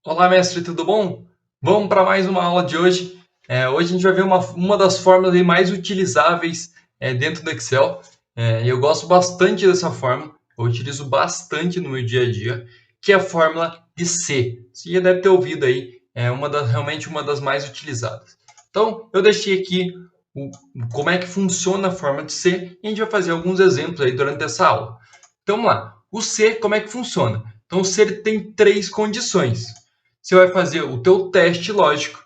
Olá, mestre, tudo bom? Vamos para mais uma aula de hoje. Hoje a gente vai ver uma das fórmulas aí mais utilizáveis dentro do Excel. Eu gosto bastante dessa fórmula, eu utilizo bastante no meu dia a dia, que é a fórmula de C. Você já deve ter ouvido aí, realmente uma das mais utilizadas. Então, eu deixei aqui como é que funciona a fórmula de C e a gente vai fazer alguns exemplos aí durante essa aula. Então, vamos lá. O C, como é que funciona? Então, o C ele tem três condições. Você vai fazer o teu teste lógico.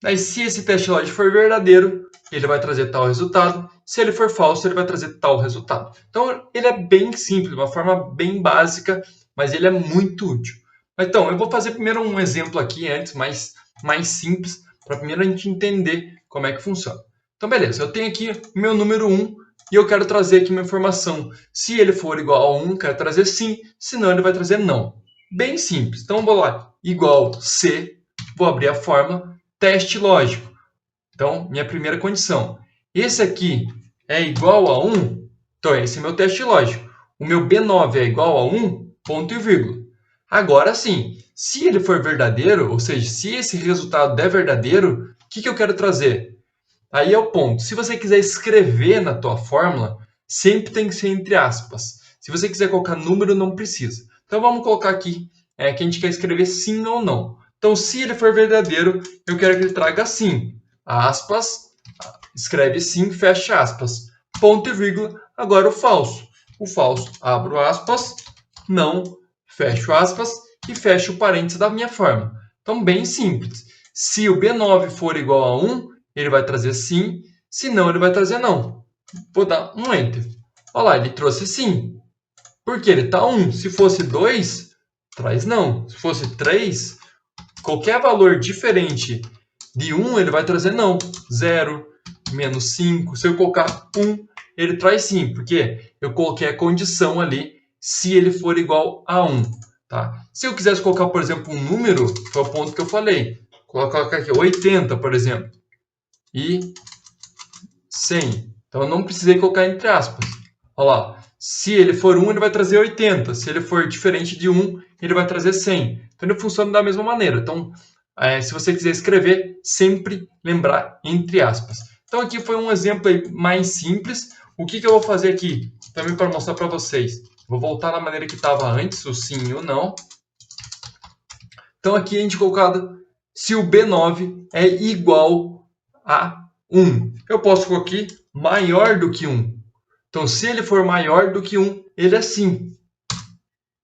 Aí, se esse teste lógico for verdadeiro, ele vai trazer tal resultado. Se ele for falso, ele vai trazer tal resultado. Então, ele é bem simples, uma forma bem básica, mas ele é muito útil. Então, eu vou fazer primeiro um exemplo aqui antes, mais simples, para primeiro a gente entender como é que funciona. Então, beleza, eu tenho aqui meu número 1 e eu quero trazer aqui uma informação. Se ele for igual a 1, quero trazer sim, senão ele vai trazer não. Bem simples. Então, vou lá, igual C, vou abrir a fórmula, teste lógico. Então, minha primeira condição. Esse aqui é igual a 1, então esse é meu teste lógico. O meu B9 é igual a 1, ponto e vírgula. Agora sim, se ele for verdadeiro, ou seja, se esse resultado é verdadeiro, o que eu quero trazer? Aí é o ponto. Se você quiser escrever na tua fórmula, sempre tem que ser entre aspas. Se você quiser colocar número, não precisa. Então vamos colocar aqui que a gente quer escrever sim ou não. Então, se ele for verdadeiro, eu quero que ele traga sim. Aspas, escreve sim, fecha aspas. Ponto e vírgula. Agora o falso. O falso, abro aspas, não, fecho aspas e fecho o parênteses da minha fórmula. Então, bem simples. Se o B9 for igual a 1, ele vai trazer sim, se não, ele vai trazer não. Vou dar um Enter. Olha lá, ele trouxe sim. Porque ele está 1. Se fosse 2, traz não. Se fosse 3, qualquer valor diferente de 1, ele vai trazer não. 0, menos 5. Se eu colocar 1, ele traz sim, porque eu coloquei a condição ali, se ele for igual a 1. Tá? Se eu quisesse colocar, por exemplo, um número, foi o ponto que eu falei. Colocar aqui 80, por exemplo. E 100. Então eu não precisei colocar entre aspas. Olha lá. Se ele for 1, ele vai trazer 80. Se ele for diferente de 1, ele vai trazer 100. Então ele funciona da mesma maneira. Então, se você quiser escrever, sempre lembrar entre aspas. Então aqui foi um exemplo mais simples. O que eu vou fazer aqui? Também para mostrar para vocês. Vou voltar na maneira que estava antes, o sim e o não. Então aqui a gente colocado se o B9 é igual a 1. Eu posso colocar aqui maior do que 1. Então, se ele for maior do que 1, ele é sim.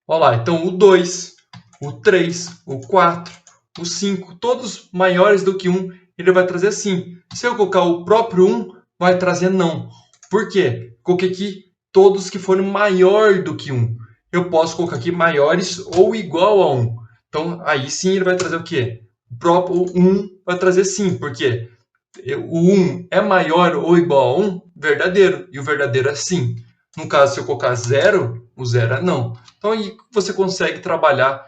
Olha lá, então o 2, o 3, o 4, o 5, todos maiores do que 1, ele vai trazer sim. Se eu colocar o próprio 1, vai trazer não. Por quê? Coloquei aqui todos que forem maior do que 1. Eu posso colocar aqui maiores ou igual a 1. Então, aí sim ele vai trazer o quê? O próprio 1 vai trazer sim, porque o 1 é maior ou igual a 1, verdadeiro, e o verdadeiro é sim. No caso, se eu colocar 0, o 0 é não. Então, aí você consegue trabalhar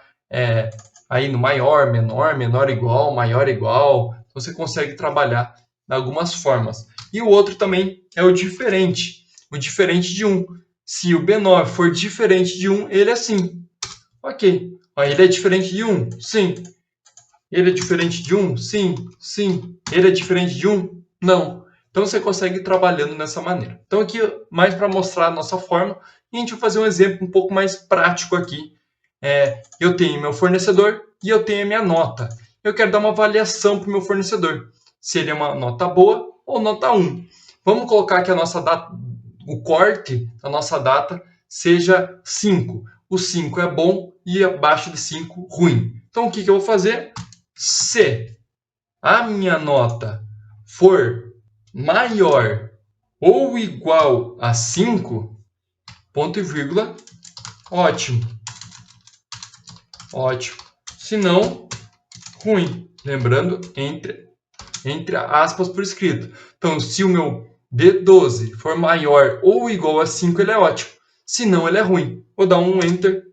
aí no maior, menor, menor igual, maior igual. Você consegue trabalhar de algumas formas. E o outro também é o diferente de 1. Se o B9 for diferente de 1, ele é sim. Ok. Ele é diferente de 1? Sim. Ele é diferente de 1? Sim, sim. Ele é diferente de 1? Não. Então você consegue ir trabalhando dessa maneira. Então aqui mais para mostrar a nossa fórmula, e a gente vai fazer um exemplo um pouco mais prático aqui. Eu tenho meu fornecedor e eu tenho a minha nota. Eu quero dar uma avaliação para o meu fornecedor. Se ele é uma nota boa ou nota 1. Vamos colocar que a nossa data, o corte da nossa data seja 5. O 5 é bom e abaixo de 5 ruim. Então o que eu vou fazer? Se a minha nota for maior ou igual a 5, ponto e vírgula, ótimo. Ótimo. Se não, ruim. Lembrando, entre aspas por escrito. Então, se o meu B12 for maior ou igual a 5, ele é ótimo. Se não, ele é ruim. Vou dar um Enter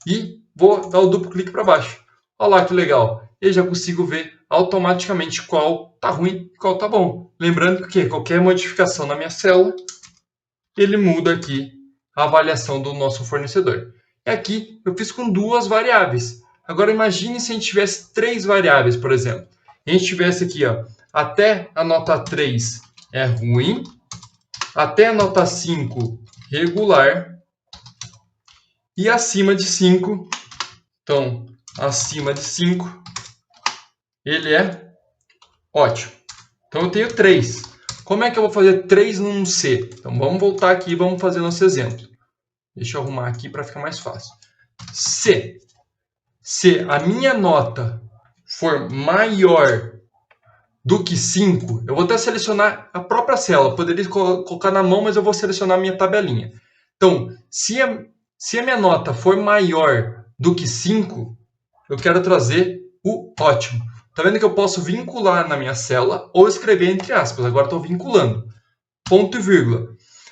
e vou dar o duplo clique para baixo. Olha lá que legal. Eu já consigo ver automaticamente qual está ruim e qual está bom. Lembrando que qualquer modificação na minha célula, ele muda aqui a avaliação do nosso fornecedor. E aqui eu fiz com duas variáveis. Agora imagine se a gente tivesse 3 variáveis, por exemplo. A gente tivesse aqui, ó, até a nota 3 é ruim, até a nota 5 regular e acima de 5, então acima de 5 ele é ótimo. Então eu tenho 3. Como é que eu vou fazer 3 num C? Então vamos voltar aqui e vamos fazer nosso exemplo. Deixa eu arrumar aqui para ficar mais fácil. C. Se a minha nota for maior do que 5, eu vou até selecionar a própria célula. Poderia colocar na mão, mas eu vou selecionar a minha tabelinha. Então, se a minha nota for maior do que 5, eu quero trazer o ótimo. Tá vendo que eu posso vincular na minha célula ou escrever entre aspas. Agora estou vinculando. Ponto e vírgula.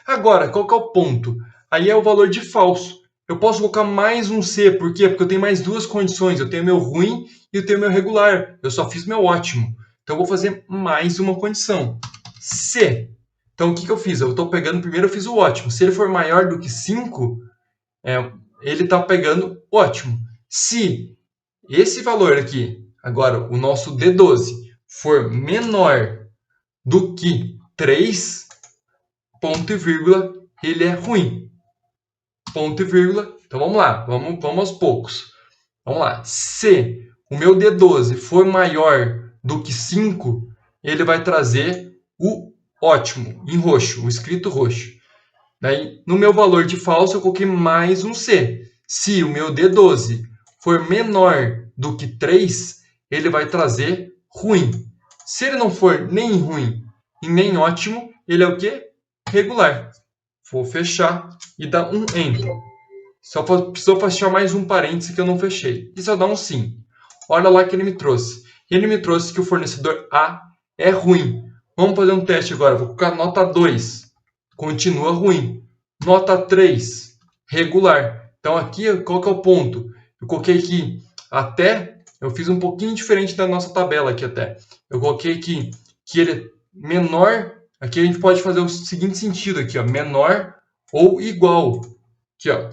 Agora, qual que é o ponto? Aí é o valor de falso. Eu posso colocar mais um C. Por quê? Porque eu tenho mais 2 condições. Eu tenho meu ruim e eu tenho meu regular. Eu só fiz meu ótimo. Então, eu vou fazer mais uma condição. C. Então, o que eu fiz? Eu estou pegando, primeiro eu fiz o ótimo. Se ele for maior do que 5, ele está pegando ótimo. Se esse valor aqui, agora o nosso D12, for menor do que 3, ponto e vírgula, ele é ruim. Ponto e vírgula. Então vamos lá, vamos aos poucos. Vamos lá. Se o meu D12 for maior do que 5, ele vai trazer o ótimo, em roxo, o escrito roxo. Daí, no meu valor de falso, eu coloquei mais um C. Se o meu D12 for menor do que 3, ele vai trazer ruim. Se ele não for nem ruim e nem ótimo, ele é o quê? Regular. Vou fechar e dar um Enter. Só precisou fechar mais um parêntese que eu não fechei. E só dá um sim. Olha lá que ele me trouxe. Ele me trouxe que o fornecedor A é ruim. Vamos fazer um teste agora. Vou colocar nota 2. Continua ruim. Nota 3. Regular. Então aqui, qual que é o ponto? Eu coloquei aqui até... Eu fiz um pouquinho diferente da nossa tabela aqui até. Eu coloquei aqui que ele é menor... Aqui a gente pode fazer o seguinte sentido aqui, ó. Menor ou igual. Aqui, ó.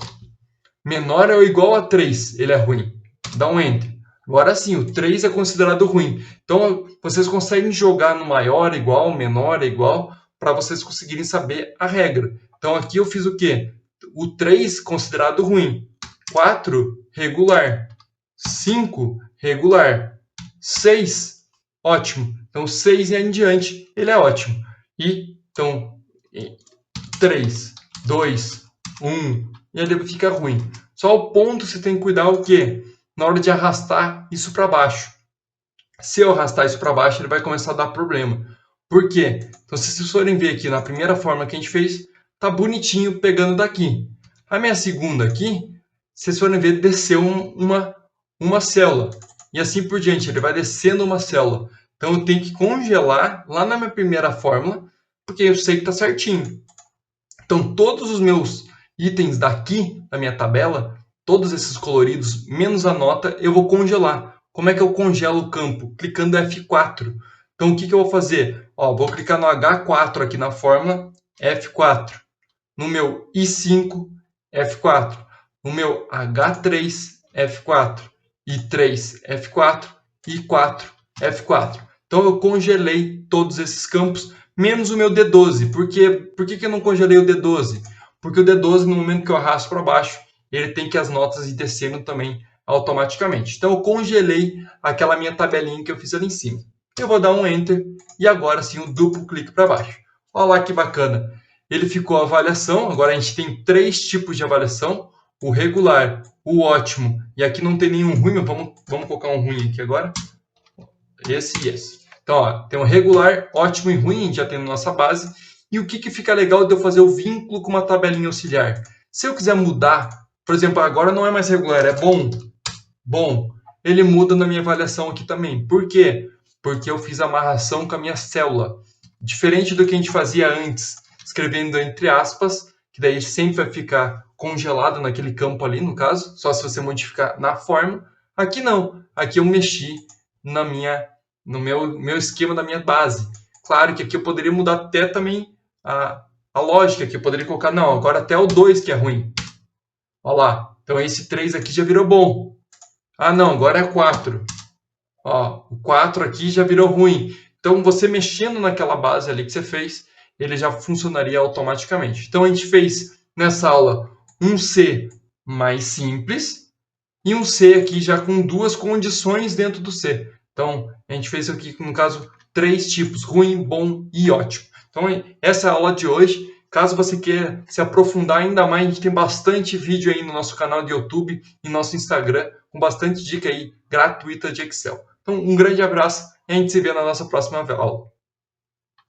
Menor ou igual a 3, ele é ruim. Dá um Enter. Agora sim, o 3 é considerado ruim. Então, vocês conseguem jogar no maior, igual, menor, igual, para vocês conseguirem saber a regra. Então, aqui eu fiz o quê? O 3 considerado ruim. 4, regular. 5, regular. 6, ótimo. Então, 6 e em diante, ele é ótimo. E, então, 3, 2, 1, e ele fica ruim. Só o ponto você tem que cuidar o quê? Na hora de arrastar isso para baixo. Se eu arrastar isso para baixo, ele vai começar a dar problema. Por quê? Então, se vocês forem ver aqui na primeira forma que a gente fez, tá bonitinho pegando daqui. A minha segunda aqui, se vocês forem ver, desceu uma célula. E assim por diante, ele vai descendo uma célula. Então, eu tenho que congelar lá na minha primeira fórmula, porque eu sei que está certinho. Então, todos os meus itens daqui da minha tabela, todos esses coloridos, menos a nota, eu vou congelar. Como é que eu congelo o campo? Clicando F4. Então, o que eu vou fazer? Ó, vou clicar no H4 aqui na fórmula, F4. No meu I5, F4. No meu H3, F4. I3, F4. I4, F4. Então, eu congelei todos esses campos, menos o meu D12. Por que eu não congelei o D12? Porque o D12, no momento que eu arrasto para baixo, ele tem que as notas ir descendo também automaticamente. Então, eu congelei aquela minha tabelinha que eu fiz ali em cima. Eu vou dar um Enter e agora sim um duplo clique para baixo. Olha lá que bacana. Ele ficou a avaliação. Agora a gente tem 3 tipos de avaliação. O regular, o ótimo e aqui não tem nenhum ruim. Vamos colocar um ruim aqui agora. Esse e esse. Então, ó, tem o regular, ótimo e ruim, a gente já tem na nossa base. E o que fica legal de eu fazer o vínculo com uma tabelinha auxiliar? Se eu quiser mudar, por exemplo, agora não é mais regular, é bom. Bom, ele muda na minha avaliação aqui também. Por quê? Porque eu fiz a amarração com a minha célula. Diferente do que a gente fazia antes, escrevendo entre aspas, que daí sempre vai ficar congelado naquele campo ali, no caso, só se você modificar na forma. Aqui não, aqui eu mexi no meu esquema da minha base. Claro que aqui eu poderia mudar até também a lógica, que eu poderia colocar, não, agora até o 2 que é ruim. Olha lá, então esse 3 aqui já virou bom. Ah, não, agora é 4. Ó, o 4 aqui já virou ruim. Então, você mexendo naquela base ali que você fez, ele já funcionaria automaticamente. Então, a gente fez nessa aula um C mais simples e um C aqui já com duas condições dentro do C. Então, a gente fez aqui, no caso, 3 tipos: ruim, bom e ótimo. Então, essa é a aula de hoje. Caso você queira se aprofundar ainda mais, a gente tem bastante vídeo aí no nosso canal de YouTube e nosso Instagram, com bastante dica aí gratuita de Excel. Então, um grande abraço e a gente se vê na nossa próxima aula.